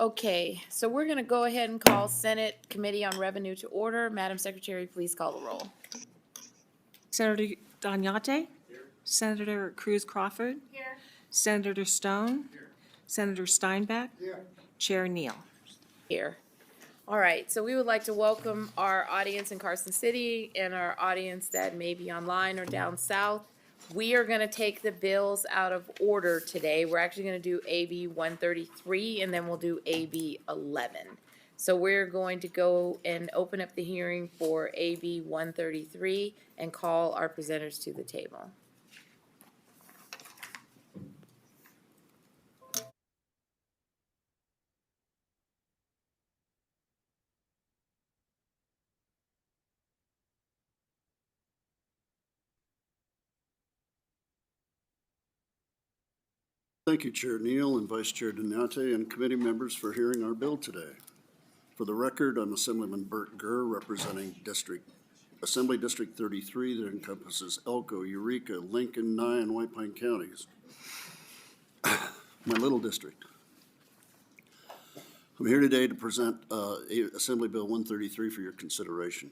Okay, so we're going to go ahead and call Senate Committee on Revenue to order. Madam Secretary, please call the roll. Senator Donyate? Senator Cruz Crawford? Here. Senator Stone? Senator Steinbeck? Chair Neal. Here. All right, so we would like to welcome our audience in Carson City and our audience that may be online or down south. We are going to take the bills out of order today. We're actually going to do AB 133 and then we'll do AB 11. So we're going to go and open up the hearing for AB 133 and call our presenters to the table. Thank you, Chair Neal and Vice Chair Donate and committee members for hearing our bill today. For the record, I'm Assemblyman Burt Gurr representing Assembly District 33 that encompasses Elko, Eureka, Lincoln, Nye, and White Pine counties. My little district. I'm here today to present Assembly Bill 133 for your consideration.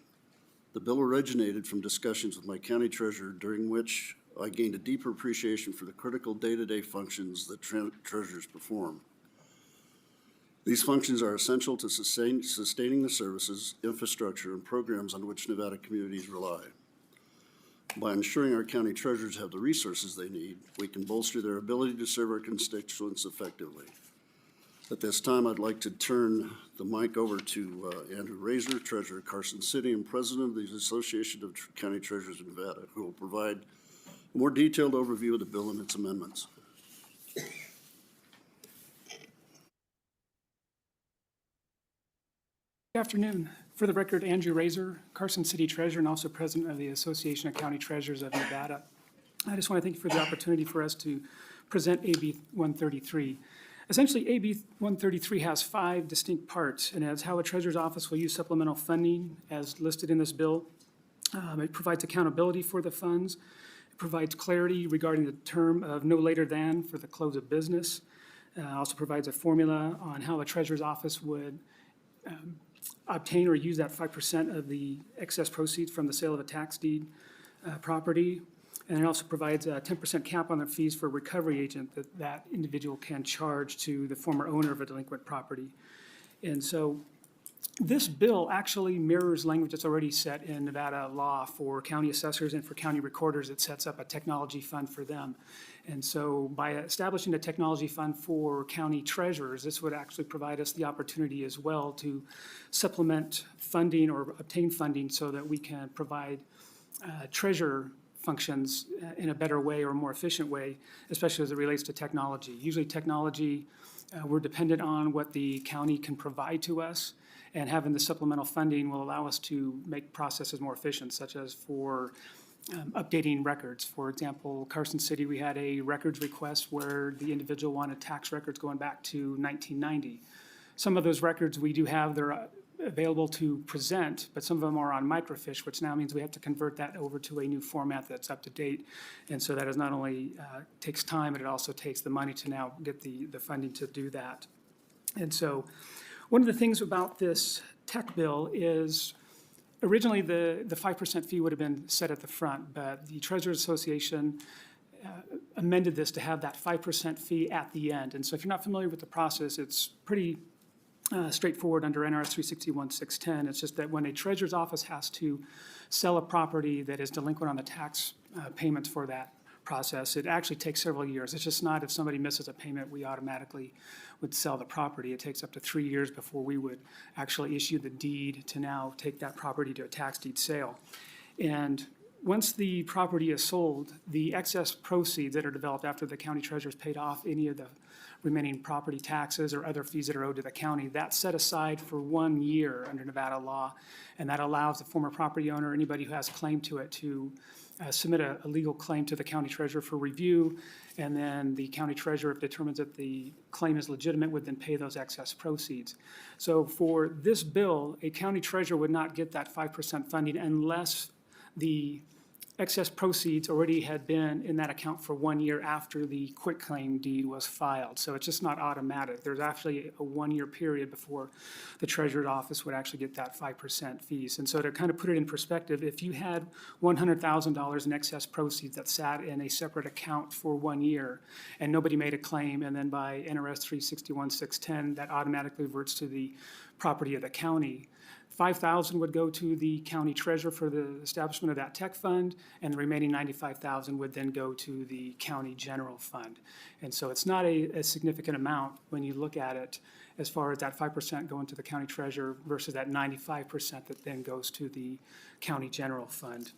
The bill originated from discussions with my county treasurer during which I gained a deeper appreciation for the critical day-to-day functions that treasurers perform. These functions are essential to sustaining the services, infrastructure, and programs on which Nevada communities rely. By ensuring our county treasurers have the resources they need, we can bolster their ability to serve our constituents effectively. At this time, I'd like to turn the mic over to Andrew Razor, Treasurer of Carson City and President of the Association of County Treasurers in Nevada, who will provide a more detailed overview of the bill and its amendments. Good afternoon. For the record, Andrew Razor, Carson City Treasurer and also President of the Association of County Treasurers of Nevada. I just want to thank you for the opportunity for us to present AB 133. Essentially, AB 133 has 5 distinct parts, and as how a treasurer's office will use supplemental funding as listed in this bill. It provides accountability for the funds. It provides clarity regarding the term of no later than for the close of business. Also provides a formula on how a treasurer's office would obtain or use that 5% of the excess proceeds from the sale of a tax deed property. And it also provides a 10% cap on the fees for a recovery agent that individual can charge to the former owner of a delinquent property. And so this bill actually mirrors language that's already set in Nevada law for county assessors and for county recorders. It sets up a technology fund for them. And so by establishing a technology fund for county treasurers, this would actually provide us the opportunity as well to supplement funding or obtain funding so that we can provide treasurer functions in a better way or a more efficient way, especially as it relates to technology. Usually technology, we're dependent on what the county can provide to us, and having the supplemental funding will allow us to make processes more efficient, such as for updating records. For example, Carson City, we had a records request where the individual wanted tax records going back to 1990. Some of those records we do have, they're available to present, but some of them are on microfiche, which now means we have to convert that over to a new format that's up to date. And so that is not only takes time, but it also takes the money to now get the funding to do that. And so one of the things about this tech bill is originally the 5% fee would have been set at the front, but the Treasurers Association amended this to have that 5% fee at the end. And so if you're not familiar with the process, it's pretty straightforward under NRS 361-610. It's just that when a treasurer's office has to sell a property that is delinquent on the tax payments for that process, it actually takes several years. It's just not if somebody misses a payment, we automatically would sell the property. It takes up to 3 years before we would actually issue the deed to now take that property to a tax deed sale. And once the property is sold, the excess proceeds that are developed after the county treasurer's paid off any of the remaining property taxes or other fees that are owed to the county, that's set aside for 1 year under Nevada law, and that allows the former property owner, anybody who has claim to it, to submit a legal claim to the county treasurer for review, and then the county treasurer, if determines that the claim is legitimate, would then pay those excess proceeds. So for this bill, a county treasurer would not get that 5% funding unless the excess proceeds already had been in that account for 1 year after the quitclaim deed was filed. So it's just not automatic. There's actually a 1-year period before the treasurer's office would actually get that 5% fees. And so to kind of put it in perspective, if you had $100,000 in excess proceeds that sat in a separate account for 1 year and nobody made a claim, and then by NRS 361-610, that automatically reverts to the property of the county, $5,000 would go to the county treasurer for the establishment of that tech fund, and the remaining $95,000 would then go to the county general fund. And so it's not a significant amount when you look at it as far as that 5% going to the county treasurer versus that 95% that then goes to the county general fund.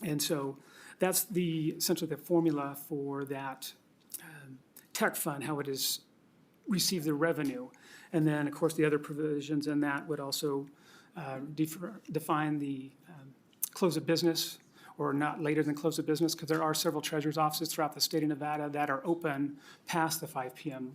And so that's essentially the formula for that tech fund, how it is received the revenue. And then, of course, the other provisions in that would also define the close of business or not later than close of business, because there are several treasurer's offices throughout the state of Nevada that are open past the 5 p.m.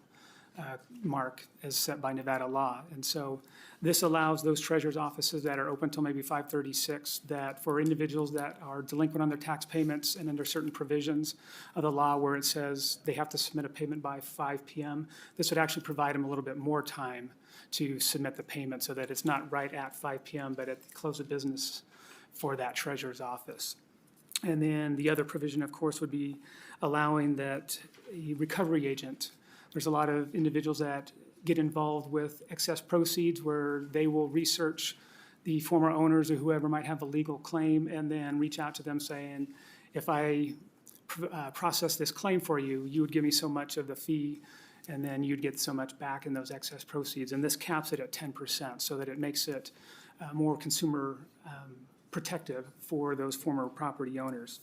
Mark as set by Nevada law. And so this allows those treasurer's offices that are open till maybe 5:36, that for individuals that are delinquent on their tax payments and under certain provisions of the law where it says they have to submit a payment by 5 p.m., this would actually provide them a little bit more time to submit the payment so that it's not right at 5 p.m., but at the close of business for that treasurer's office. And then the other provision, of course, would be allowing that a recovery agent. There's a lot of individuals that get involved with excess proceeds where they will research the former owners or whoever might have a legal claim and then reach out to them saying, if I process this claim for you, you would give me so much of the fee, and then you'd get so much back in those excess proceeds. And this caps it at 10% so that it makes it more consumer protective for those former property owners.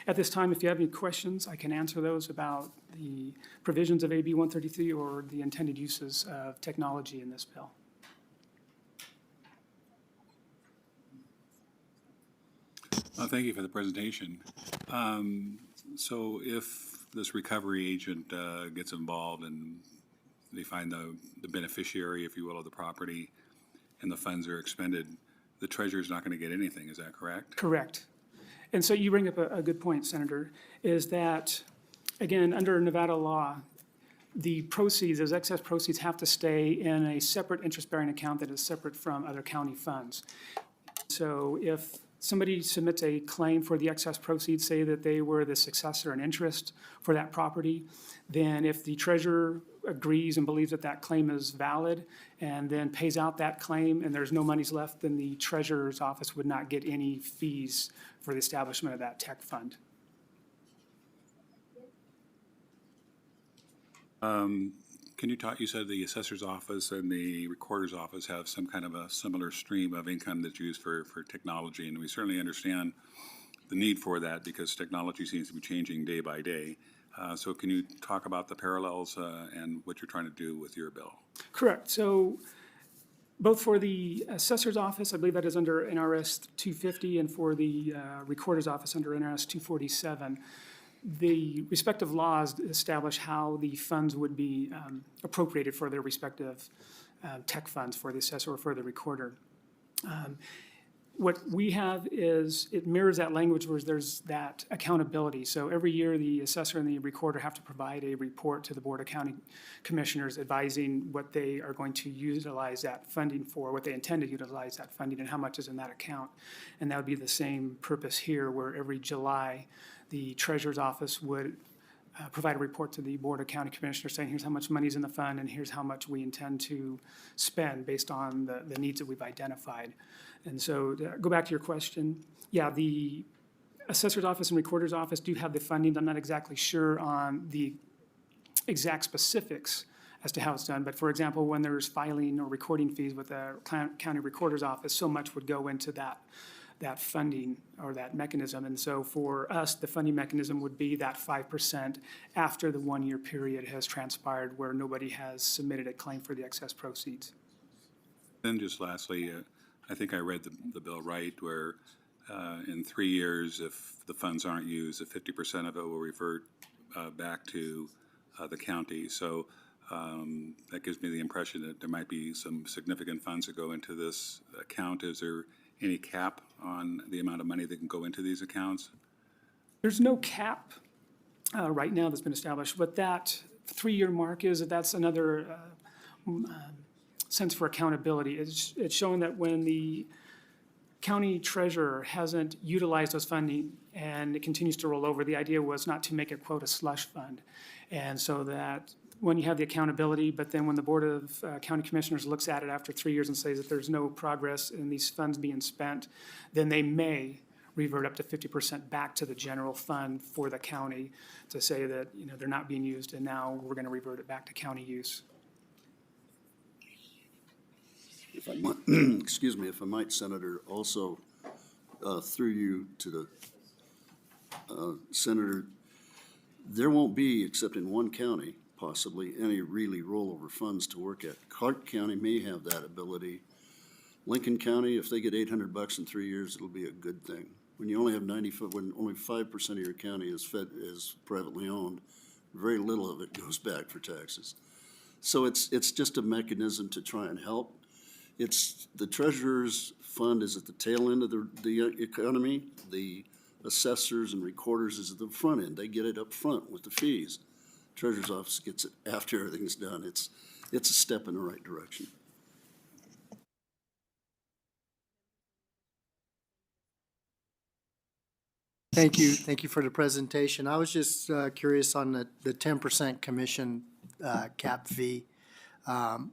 At this time, if you have any questions, I can answer those about the provisions of AB 133 or the intended uses of technology in this bill. Thank you for the presentation. So if this recovery agent gets involved and they find the beneficiary, if you will, of the property and the funds are expended, the treasurer's not going to get anything, is that correct? Correct. And so you bring up a good point, Senator, is that, again, under Nevada law, the proceeds, those excess proceeds have to stay in a separate interest-bearing account that is separate from other county funds. So if somebody submits a claim for the excess proceeds, say that they were the successor in interest for that property, then if the treasurer agrees and believes that that claim is valid and then pays out that claim and there's no monies left, then the treasurer's office would not get any fees for the establishment of that tech fund. Can you talk, you said the assessor's office and the recorder's office have some kind of a similar stream of income that's used for technology, and we certainly understand the need for that because technology seems to be changing day by day. So can you talk about the parallels and what you're trying to do with your bill? Correct. So both for the assessor's office, I believe that is under NRS 250, and for the recorder's office under NRS 247, the respective laws establish how the funds would be appropriated for their respective tech funds for the assessor or for the recorder. What we have is, it mirrors that language where there's that accountability. So every year, the assessor and the recorder have to provide a report to the Board of County Commissioners advising what they are going to utilize that funding for, what they intend to utilize that funding, and how much is in that account. And that would be the same purpose here, where every July, the treasurer's office would provide a report to the Board of County Commissioners saying, here's how much money's in the fund and here's how much we intend to spend based on the needs that we've identified. And so to go back to your question, yeah, the assessor's office and recorder's office do have the funding. I'm not exactly sure on the exact specifics as to how it's done. But for example, when there's filing or recording fees with the county recorder's office, so much would go into that funding or that mechanism. And so for us, the funding mechanism would be that 5% after the 1-year period has transpired where nobody has submitted a claim for the excess proceeds. Then just lastly, I think I read the bill right, where in 3 years, if the funds aren't used, that 50% of it will revert back to the county. So that gives me the impression that there might be some significant funds that go into this account. Is there any cap on the amount of money that can go into these accounts? There's no cap right now that's been established. What that 3-year mark is, that's another sense for accountability. It's showing that when the county treasurer hasn't utilized those funding and it continues to roll over, the idea was not to make it, quote, a slush fund. And so that when you have the accountability, but then when the Board of County Commissioners looks at it after 3 years and says that there's no progress in these funds being spent, then they may revert up to 50% back to the general fund for the county to say that, you know, they're not being used and now we're going to revert it back to county use. If I might, excuse me, if I might, Senator, also through you to the Senator, there won't be, except in one county, possibly, any really rollover funds to work at. Clark County may have that ability. Lincoln County, if they get $800 in 3 years, it'll be a good thing. When you only have when only 5% of your county is privately owned, very little of it goes back for taxes. So it's just a mechanism to try and help. It's the treasurer's fund is at the tail end of the economy. The assessors and recorders is at the front end. They get it up front with the fees. Treasurer's office gets it after everything's done. It's a step in the right direction. Thank you. Thank you for the presentation. I was just curious on the 10% commission cap fee,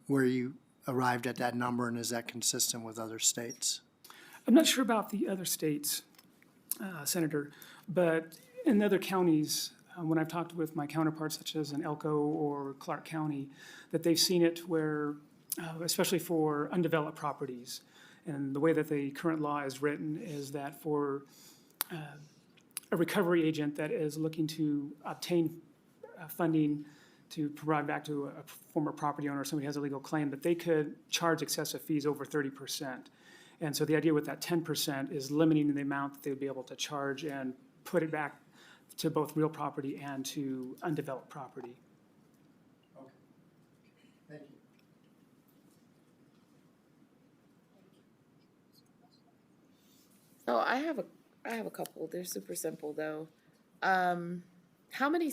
where you arrived at that number, and is that consistent with other states? I'm not sure about the other states, Senator, but in other counties, when I've talked with my counterparts, such as in Elko or Clark County, that they've seen it where, especially for undeveloped properties, and the way that the current law is written is that for a recovery agent that is looking to obtain funding to provide back to a former property owner or somebody who has a legal claim, that they could charge excessive fees over 30%. And so the idea with that 10% is limiting the amount that they would be able to charge and put it back to both real property and to undeveloped property. Okay. Thank you. So I have a couple. They're super simple though. How many?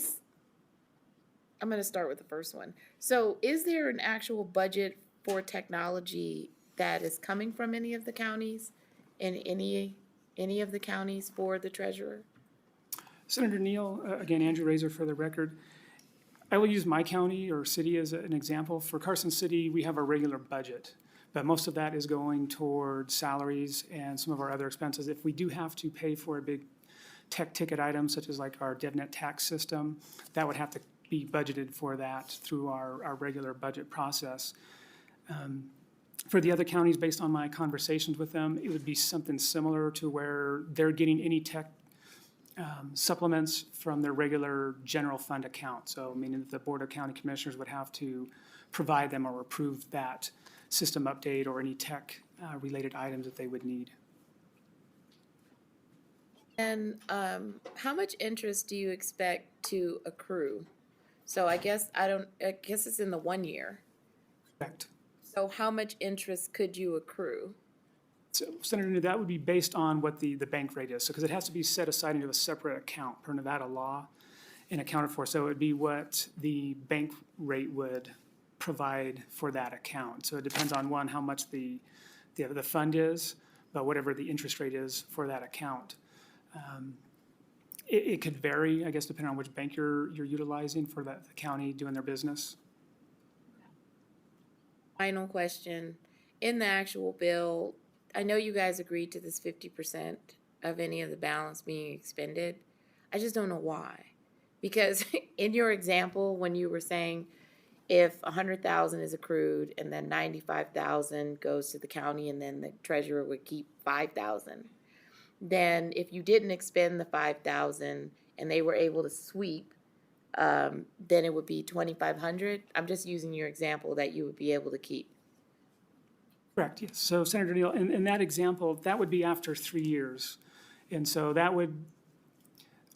I'm going to start with the first one. So is there an actual budget for technology that is coming from any of the counties, in any of the counties for the treasurer? Senator Neal, again, Andrew Razor for the record. I will use my county or city as an example. For Carson City, we have a regular budget, but most of that is going toward salaries and some of our other expenses. If we do have to pay for a big tech ticket item, such as like our DevNet tax system, that would have to be budgeted for that through our regular budget process. For the other counties, based on my conversations with them, it would be something similar to where they're getting any tech supplements from their regular general fund account. So meaning that the Board of County Commissioners would have to provide them or approve that system update or any tech related items that they would need. And how much interest do you expect to accrue? So I guess it's in the 1 year. Correct. So how much interest could you accrue? So Senator New, that would be based on what the bank rate is. So because it has to be set aside into a separate account per Nevada law and accounted for. So it would be what the bank rate would provide for that account. So it depends on one, how much the fund is, but whatever the interest rate is for that account. It could vary, I guess, depending on which bank you're utilizing for the county doing their business. Final question. In the actual bill, I know you guys agreed to this 50% of any of the balance being expended. I just don't know why. Because in your example, when you were saying if 100,000 is accrued and then 95,000 goes to the county and then the treasurer would keep 5,000, then if you didn't expend the 5,000 and they were able to sweep, then it would be 2,500. I'm just using your example that you would be able to keep. Correct, yes. So Senator Neal, in that example, that would be after 3 years. And so that would,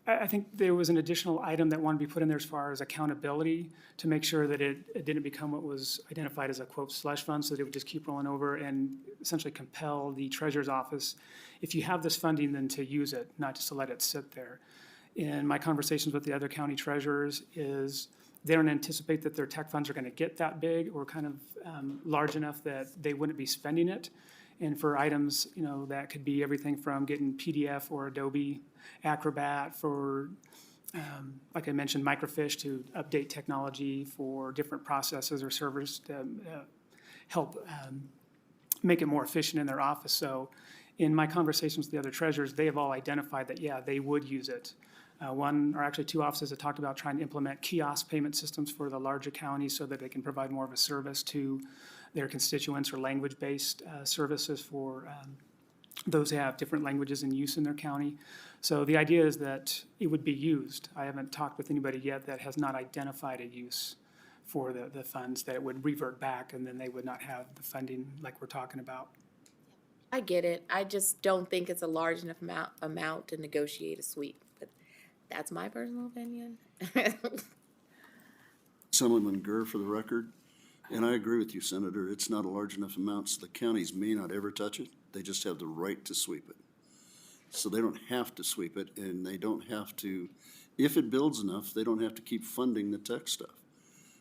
I think there was an additional item that wanted to be put in there as far as accountability to make sure that it didn't become what was identified as a quote slush fund, so that it would just keep rolling over and essentially compel the treasurer's office, if you have this funding, then to use it, not just to let it sit there. In my conversations with the other county treasurers is they don't anticipate that their tech funds are going to get that big or kind of large enough that they wouldn't be spending it. And for items, you know, that could be everything from getting PDF or Adobe Acrobat for, like I mentioned, microfiche to update technology for different processes or servers to help make it more efficient in their office. So in my conversations with the other treasurers, they have all identified that, yeah, they would use it. One, or actually two offices have talked about trying to implement kiosk payment systems for the larger counties so that they can provide more of a service to their constituents, or language-based services for those who have different languages in use in their county. So the idea is that it would be used. I haven't talked with anybody yet that has not identified a use for the funds, that it would revert back and then they would not have the funding like we're talking about. I get it. I just don't think it's a large enough amount to negotiate a sweep, but that's my personal opinion. Assemblyman Gurr for the record. And I agree with you, Senator. It's not a large enough amount, so the counties may not ever touch it. They just have the right to sweep it. So they don't have to sweep it, and they don't have to, if it builds enough, they don't have to keep funding the tech stuff.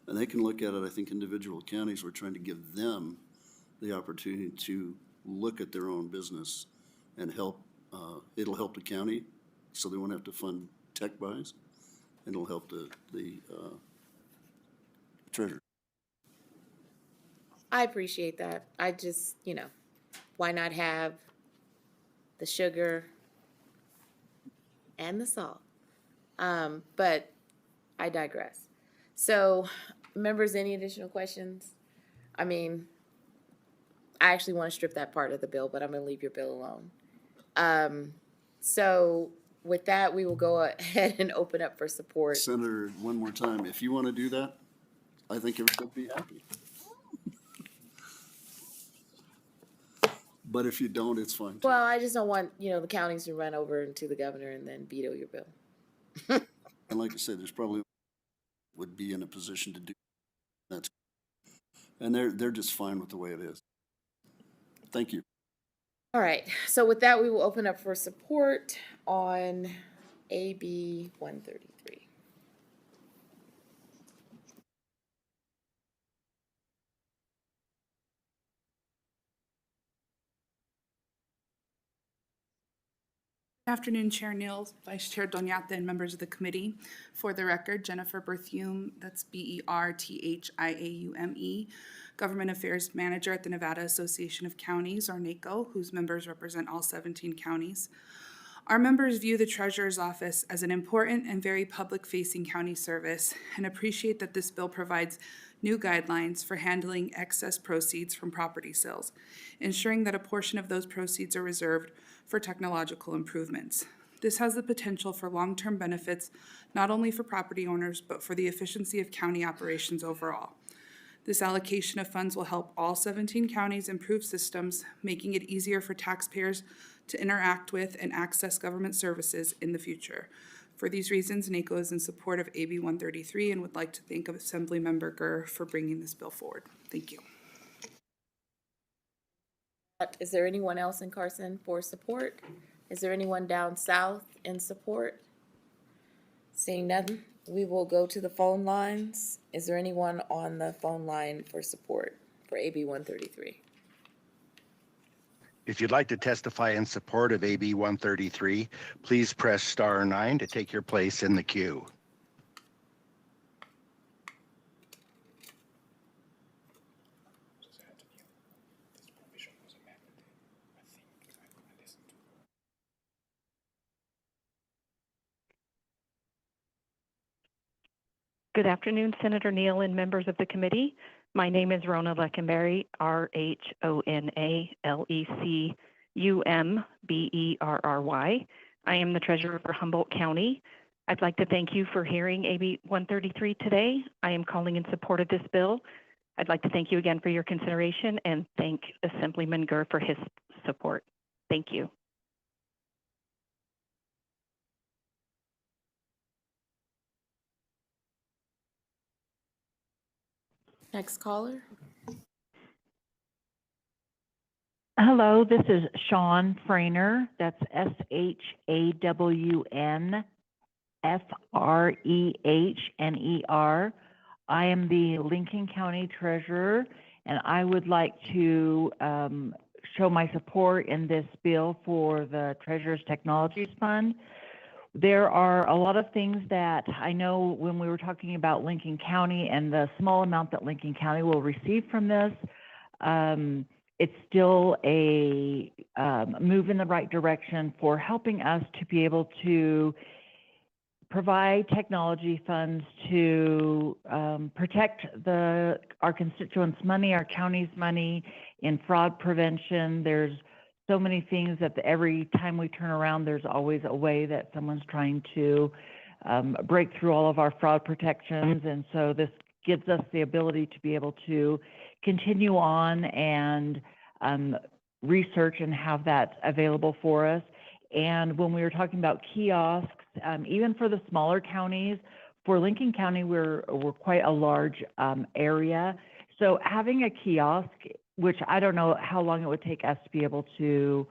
And they can look at it, I think individual counties, we're trying to give them the opportunity to look at their own business and help, it'll help the county, so they won't have to fund tech buys, and it'll help the treasurer. I appreciate that. I just, you know, why not have the sugar and the salt? But I digress. So, members, any additional questions? I mean, I actually want to strip that part of the bill, but I'm going to leave your bill alone. So, with that, we will go ahead and open up for support. Senator, one more time, if you want to do that, I think everybody would be happy. But if you don't, it's fine too. Well, I just don't want, you know, the counties to run over into the governor and then veto your bill. And like I said, there's probably would be in a position to do that. And they're just fine with the way it is. Thank you. All right, so with that, we will open up for support on AB 133. Good afternoon, Chair Neal, Vice Chair Doñate, and members of the committee. For the record, Jennifer Berthiaume, that's Berthiaume, Government Affairs Manager at the Nevada Association of Counties, or NACO, whose members represent all 17 counties. Our members view the Treasurer's Office as an important and very public-facing county service and appreciate that this bill provides new guidelines for handling excess proceeds from property sales, ensuring that a portion of those proceeds are reserved for technological improvements. This has the potential for long-term benefits, not only for property owners, but for the efficiency of county operations overall. This allocation of funds will help all 17 counties improve systems, making it easier for taxpayers to interact with and access government services in the future. For these reasons, NACO is in support of AB 133 and would like to thank Assemblymember Gurr for bringing this bill forward. Thank you. Is there anyone else in Carson for support? Is there anyone down south in support? Seeing none, we will go to the phone lines. Is there anyone on the phone line for support for AB 133? If you'd like to testify in support of AB 133, please press *9 to take your place in the queue. Good afternoon, Senator Neal and members of the committee. My name is Rona Leckenberry, RHONALECUMBERRY. I am the treasurer for Humboldt County. I'd like to thank you for hearing AB 133 today. I am calling in support of this bill. I'd like to thank you again for your consideration and thank Assemblyman Gurr for his support. Thank you. Next caller. Hello, this is Sean Frainer. That's ShawnFrehner. I am the Lincoln County Treasurer, and I would like to show my support in this bill for the Treasurer's Technologies Fund. There are a lot of things that I know when we were talking about Lincoln County and the small amount that Lincoln County will receive from this, it's still a move in the right direction for helping us to be able to provide technology funds to protect our constituents' money, our county's money in fraud prevention. There's so many things that every time we turn around, there's always a way that someone's trying to break through all of our fraud protections. And so this gives us the ability to be able to continue on and research and have that available for us. And when we were talking about kiosks, even for the smaller counties, for Lincoln County, we're quite a large area. So having a kiosk, which I don't know how long it would take us to be able to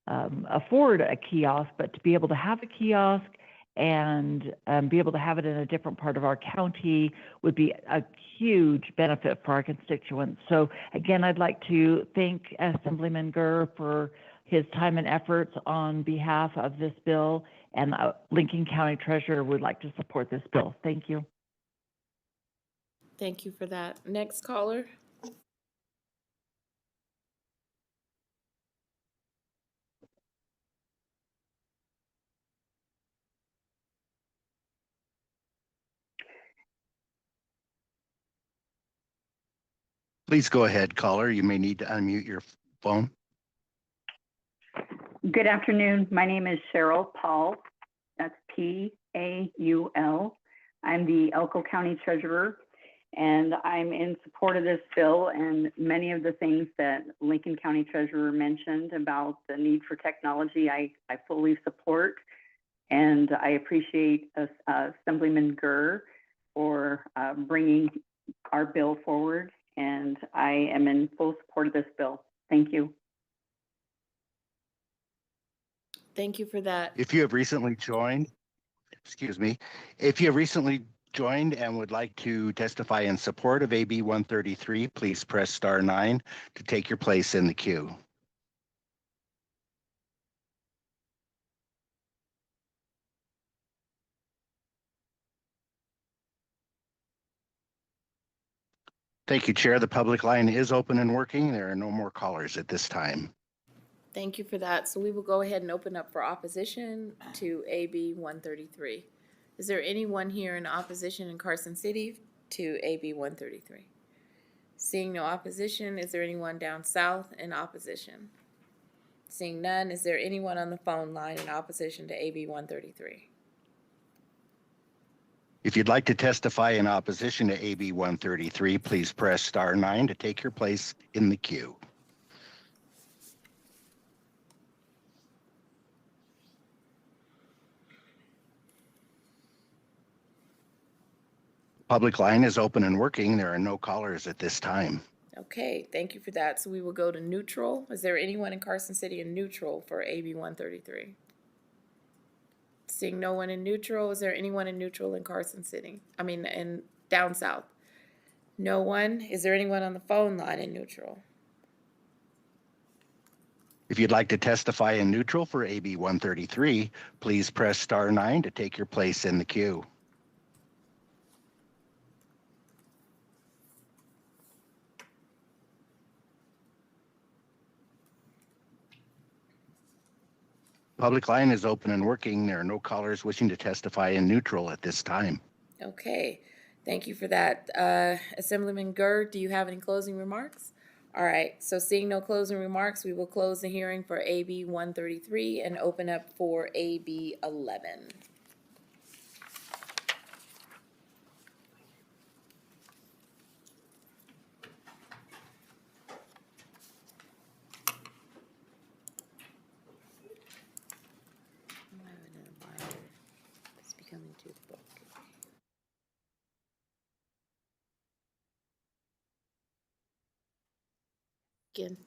afford a kiosk, but to be able to have a kiosk and be able to have it in a different part of our county would be a huge benefit for our constituents. So again, I'd like to thank Assemblyman Gurr for his time and efforts on behalf of this bill, and Lincoln County Treasurer would like to support this bill. Thank you. Thank you for that. Next caller. Please go ahead, caller. You may need to unmute your phone. Good afternoon. My name is Cheryl Paul. That's Paul. I'm the Elko County Treasurer, and I'm in support of this bill and many of the things that Lincoln County Treasurer mentioned about the need for technology. I fully support, and I appreciate Assemblyman Gurr for bringing our bill forward, and I am in full support of this bill. Thank you. Thank you for that. If you have recently joined, if you have recently joined and would like to testify in support of AB 133, please press *9 to take your place in the queue. Thank you, Chair. The public line is open and working. There are no more callers at this time. Thank you for that. So we will go ahead and open up for opposition to AB 133. Is there anyone here in opposition in Carson City to AB 133? Seeing no opposition, is there anyone down south in opposition? Seeing none, is there anyone on the phone line in opposition to AB 133? If you'd like to testify in opposition to AB 133, please press *9 to take your place in the queue. Public line is open and working. There are no callers at this time. Okay, thank you for that. So we will go to neutral. Is there anyone in Carson City in neutral for AB 133? Seeing no one in neutral, is there anyone in neutral in Carson City? I mean, in down south? No one. Is there anyone on the phone line in neutral? If you'd like to testify in neutral for AB 133, please press *9 to take your place in the queue. Public line is open and working. There are no callers wishing to testify in neutral at this time. Okay, thank you for that. Assemblyman Gurr, do you have any closing remarks? All right, so seeing no closing remarks, we will close the hearing for AB 133 and open up for AB 11. It's becoming too book. Again.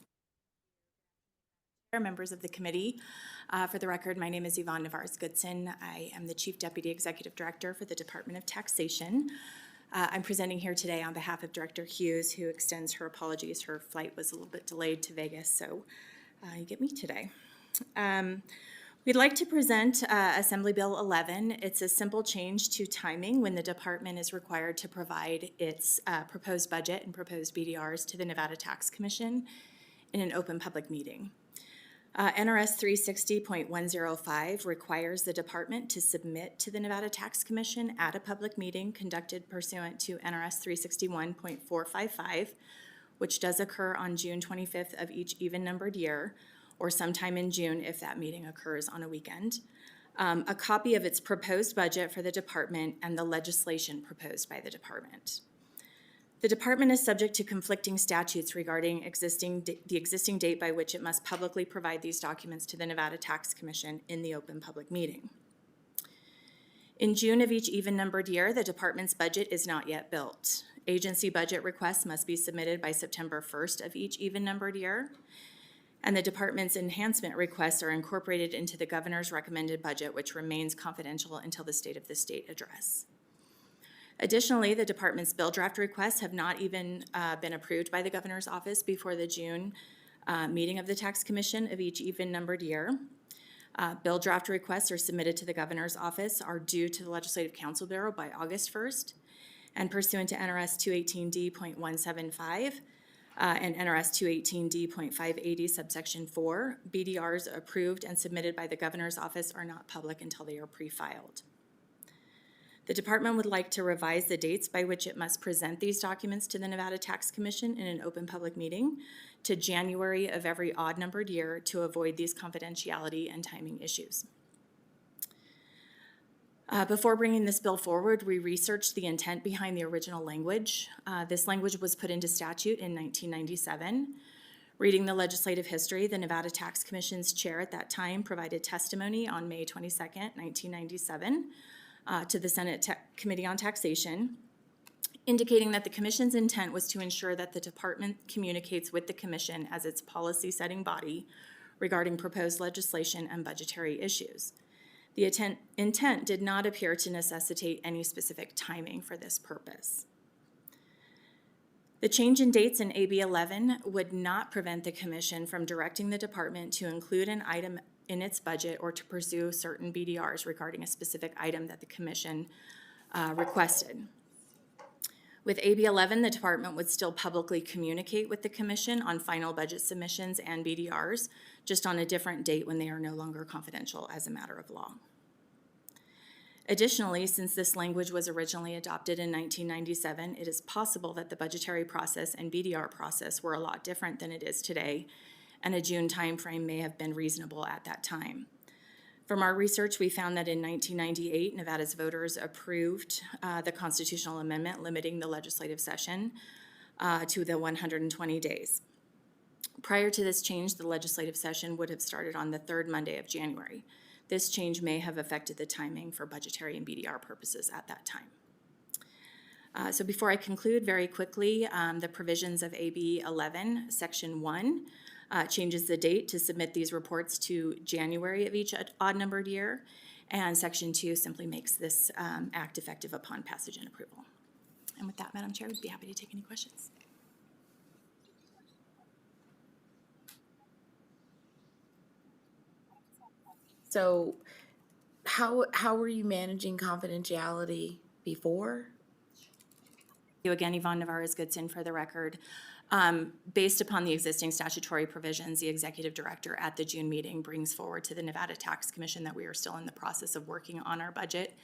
Members of the committee. For the record, my name is Yvonne Navarez-Goodson. I am the Chief Deputy Executive Director for the Department of Taxation. I'm presenting here today on behalf of Director Hughes, who extends her apologies. Her flight was a little bit delayed to Vegas, so you get me today. We'd like to present Assembly Bill 11. It's a simple change to timing when the department is required to provide its proposed budget and proposed BDRs to the Nevada Tax Commission in an open public meeting. NRS 360.105 requires the department to submit to the Nevada Tax Commission at a public meeting conducted pursuant to NRS 361.455, which does occur on June 25th of each even-numbered year, or sometime in June if that meeting occurs on a weekend, a copy of its proposed budget for the department and the legislation proposed by the department. The department is subject to conflicting statutes regarding the existing date by which it must publicly provide these documents to the Nevada Tax Commission in the open public meeting. In June of each even-numbered year, the department's budget is not yet built. Agency budget requests must be submitted by September 1st of each even-numbered year, and the department's enhancement requests are incorporated into the governor's recommended budget, which remains confidential until the State of the State address. Additionally, the department's bill draft requests have not even been approved by the governor's office before the June meeting of the Tax Commission of each even-numbered year. Bill draft requests are submitted to the governor's office, are due to the Legislative Council Bureau by August 1st, and pursuant to NRS 218D.175 and NRS 218D.580 subsection 4, BDRs approved and submitted by the governor's office are not public until they are pre-filed. The department would like to revise the dates by which it must present these documents to the Nevada Tax Commission in an open public meeting to January of every odd-numbered year to avoid these confidentiality and timing issues. Before bringing this bill forward, we researched the intent behind the original language. This language was put into statute in 1997. Reading the legislative history, the Nevada Tax Commission's chair at that time provided testimony on May 22nd, 1997, to the Senate Committee on Taxation, indicating that the Commission's intent was to ensure that the department communicates with the Commission as its policy-setting body regarding proposed legislation and budgetary issues. The intent did not appear to necessitate any specific timing for this purpose. The change in dates in AB 11 would not prevent the Commission from directing the department to include an item in its budget or to pursue certain BDRs regarding a specific item that the Commission requested. With AB 11, the department would still publicly communicate with the Commission on final budget submissions and BDRs, just on a different date when they are no longer confidential as a matter of law. Additionally, since this language was originally adopted in 1997, it is possible that the budgetary process and BDR process were a lot different than it is today, and a June timeframe may have been reasonable at that time. From our research, we found that in 1998, Nevada's voters approved the constitutional amendment limiting the legislative session to the 120 days. Prior to this change, the legislative session would have started on the third Monday of January. This change may have affected the timing for budgetary and BDR purposes at that time. So before I conclude, very quickly, the provisions of AB 11, Section 1, changes the date to submit these reports to January of each odd-numbered year, and Section 2 simply makes this act effective upon passage and approval. And with that, Madam Chair, we'd be happy to take any questions. So how were you managing confidentiality before? You again, Yvonne Navarez-Goodson, for the record. Based upon the existing statutory provisions, the executive director at the June meeting brings forward to the Nevada Tax Commission that we are still in the process of working on our budget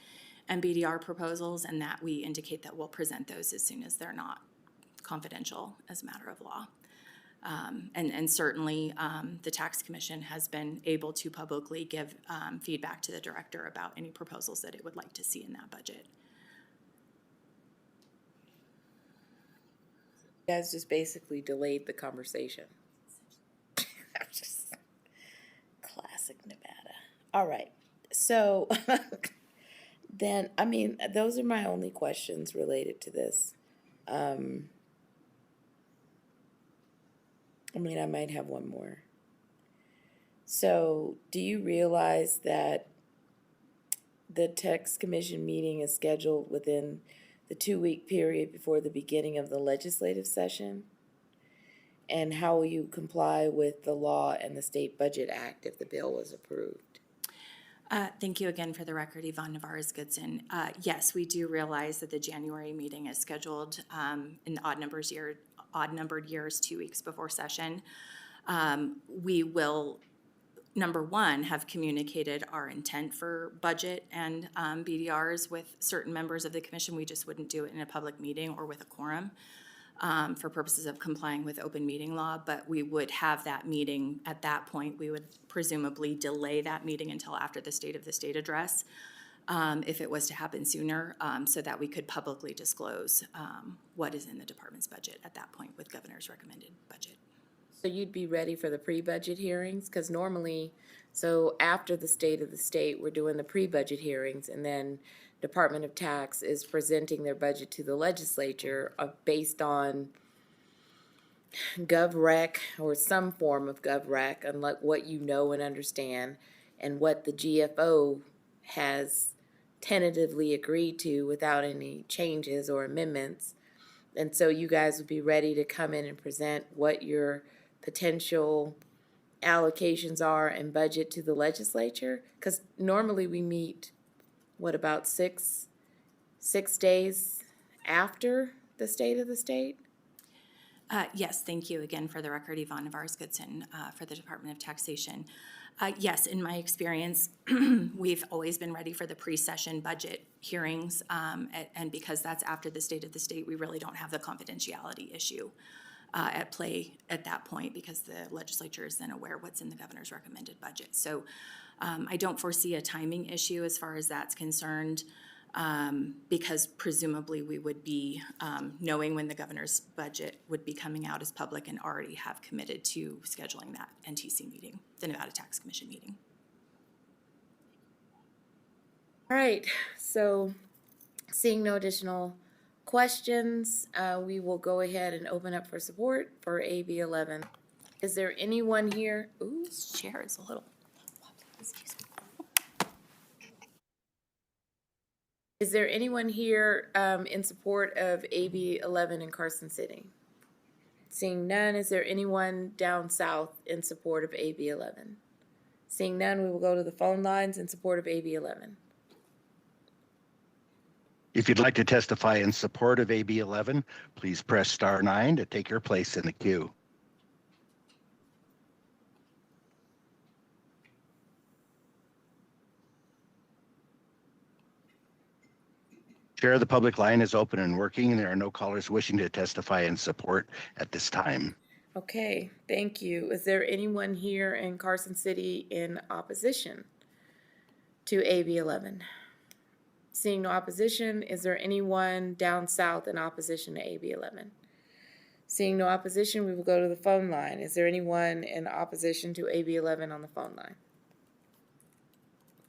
and BDR proposals, and that we indicate that we'll present those as soon as they're not confidential as a matter of law. And certainly the Tax Commission has been able to publicly give feedback to the director about any proposals that it would like to see in that budget. You guys just basically delayed the conversation. Just classic Nevada. All right. So then, I mean, those are my only questions related to this. I mean, I might have one more. So, do you realize that the Tax Commission meeting is scheduled within the 2-week period before the beginning of the legislative session? And how will you comply with the law and the State Budget Act if the bill was approved? Thank you again for the record, Yvonne Navarez-Goodson. Yes, we do realize that the January meeting is scheduled in odd-numbered years 2 weeks before session. We will, number one, have communicated our intent for budget and BDRs with certain members of the commission. We just wouldn't do it in a public meeting or with a quorum for purposes of complying with open meeting law, but we would have that meeting at that point. We would presumably delay that meeting until after the State of the State address, if it was to happen sooner, so that we could publicly disclose what is in the department's budget at that point with governor's recommended budget. So you'd be ready for the pre-budget hearings? Because normally, so after the State of the State, we're doing the pre-budget hearings, and then Department of Tax is presenting their budget to the legislature based on GovRec or some form of GovRec, unlike what you know and understand, and what the GFO has tentatively agreed to without any changes or amendments. And so you guys would be ready to come in and present what your potential allocations are and budget to the legislature? Because normally we meet, what, about six days after the State of the State? Yes, thank you again for the record, Yvonne Navarez-Goodson for the Department of Taxation. Yes, in my experience, we've always been ready for the pre-session budget hearings, and because that's after the State of the State, we really don't have the confidentiality issue at play at that point, because the legislature is then aware what's in the governor's recommended budget. So I don't foresee a timing issue as far as that's concerned, because presumably we would be knowing when the governor's budget would be coming out as public and already have committed to scheduling that NTC meeting, the Nevada Tax Commission meeting. All right, so seeing no additional questions, we will go ahead and open up for support for AB 11. Is there anyone here? Ooh, This chair is a little wobbly. Excuse me. Is there anyone here in support of AB 11 in Carson City? Seeing none, is there anyone down south in support of AB 11? Seeing none, we will go to the phone lines in support of AB 11. If you'd like to testify in support of AB 11, please press star 9 to take your place in the queue. Chair, the public line is open and working, and there are no callers wishing to testify in support at this time. Okay, thank you. Is there anyone here in Carson City in opposition to AB 11? Seeing no opposition, is there anyone down south in opposition to AB 11? Seeing no opposition, we will go to the phone line. Is there anyone in opposition to AB 11 on the phone line?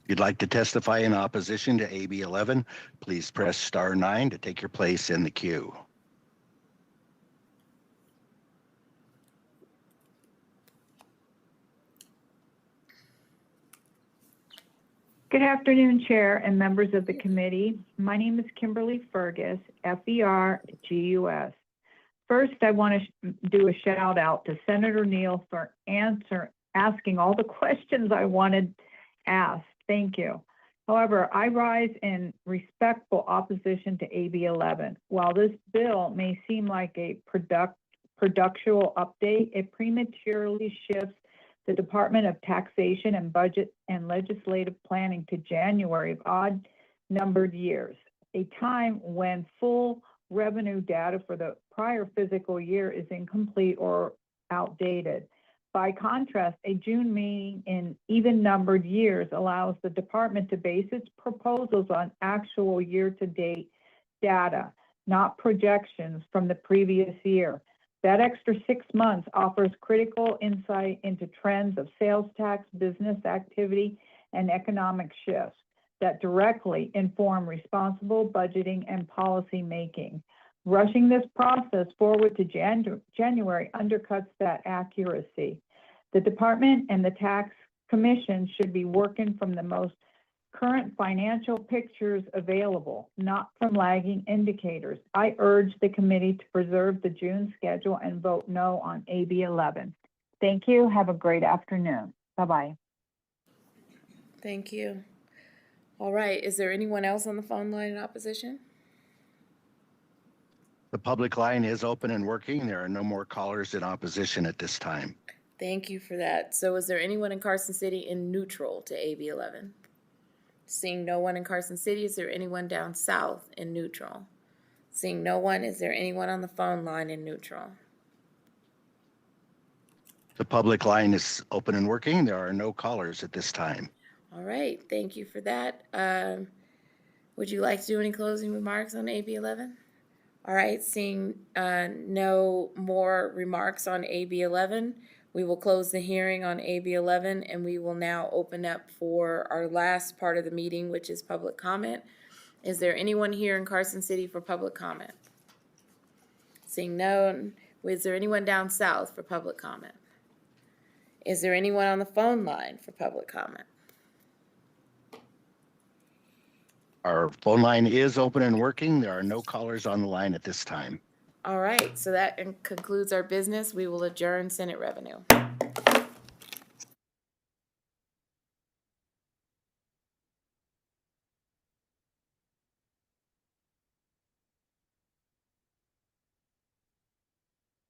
If you'd like to testify in opposition to AB 11, please press star 9 to take your place in the queue. Good afternoon, Chair and members of the committee. My name is Kimberly Fergus, F-E-R-G-U-S. First, I want to do a shout out to Senator Neal for asking all the questions I wanted asked. Thank you. However, I rise in respectful opposition to AB 11. While this bill may seem like a productual update, it prematurely shifts the Department of Taxation and Budget and Legislative Planning to January of odd-numbered years, a time when full revenue data for the prior fiscal year is incomplete or outdated. By contrast, a June meeting in even-numbered years allows the department to base its proposals on actual year-to-date data, not projections from the previous year. That extra 6 months offers critical insight into trends of sales tax, business activity, and economic shifts that directly inform responsible budgeting and policy making. Rushing this process forward to January undercuts that accuracy. The department and the tax commission should be working from the most current financial pictures available, not from lagging indicators. I urge the committee to preserve the June schedule and vote no on AB 11. Thank you. Have a great afternoon. Bye-bye. Thank you. All right, is there anyone else on the phone line in opposition? The public line is open and working. There are no more callers in opposition at this time. Thank you for that. So is there anyone in Carson City in neutral to AB 11? Seeing no one in Carson City, is there anyone down south in neutral? Seeing no one, is there anyone on the phone line in neutral? The public line is open and working. There are no callers at this time. All right, thank you for that. Would you like to do any closing remarks on AB 11? All right, seeing no more remarks on AB 11, we will close the hearing on AB 11, and we will now open up for our last part of the meeting, which is public comment. Is there anyone here in Carson City for public comment? Seeing none, is there anyone down south for public comment? Is there anyone on the phone line for public comment? Our phone line is open and working. There are no callers on the line at this time. All right, so that concludes our business. We will adjourn Senate revenue.